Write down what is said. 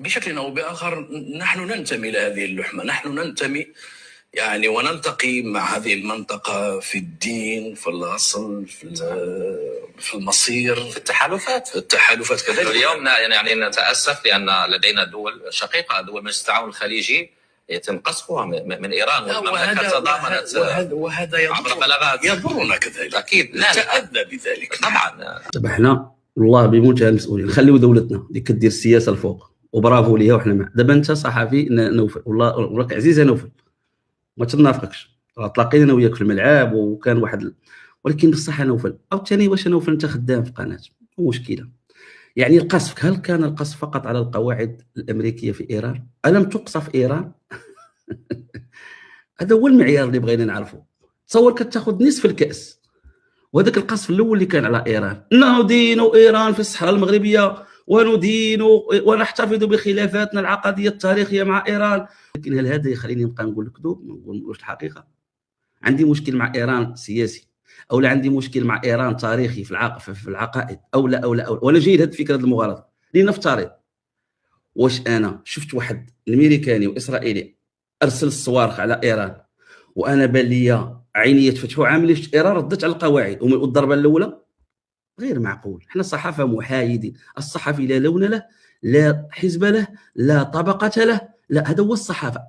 بشكل أو بآخر نحن ننتمي إلى هذه اللحمة، نحن ننتمي يعني ونلتقي مع هذه المنطقة في الدين، في الأصل، في المصير، في التحالفات كذلك. اليوم يعني نتأسف لأن لدينا دول شقيقة، دول مجلس التعاون الخليجي يتم قصفها من إيران، والمملكة تضامنت وهذا عبر بلاغات يضرنا كذلك. أكيد نتأذى بذلك طبعا. طب احنا والله بمنتهى المسؤوليه نخليو دولتنا اللي كدير السياسه الفوق، وبرافو ليها وحنا معاه. دابا انت صحفي نوفل، والله وراك عزيزه نوفل، ما تنافقكش، تلاقينا انا وياك في الملعب وكان واحد، ولكن بصح نوفل عاوتاني واش نوفل انت خدام في قناه مشكله. يعني القصف، هل كان القصف فقط على القواعد الامريكيه في ايران؟ الم تقصف ايران؟ هذا هو المعيار اللي بغينا نعرفه. تصور كتاخذ نصف الكاس، وهذاك القصف الاول اللي كان على ايران، ندين ايران في الصحراء المغربيه وندين ونحتفظ بخلافاتنا العقديه التاريخيه مع ايران. لكن هل هذا يخليني نبقى نقول الكذوب، ما نقولش الحقيقه؟ عندي مشكل مع ايران سياسي، او لا عندي مشكل مع ايران تاريخي في العقائد، او لا وانا جيد هذه الفكره المغالطه. لنفترض واش انا شفت واحد امريكاني واسرائيلي ارسل الصواريخ على ايران، وانا بان لي عيني يتفتحوا عامل شفت ايران ردت على القواعد والضربه الاولى؟ غير معقول. احنا صحافه محايدين، الصحفي لا لون له، لا حزب له، لا طبقه له، لا، هذا هو الصحافه.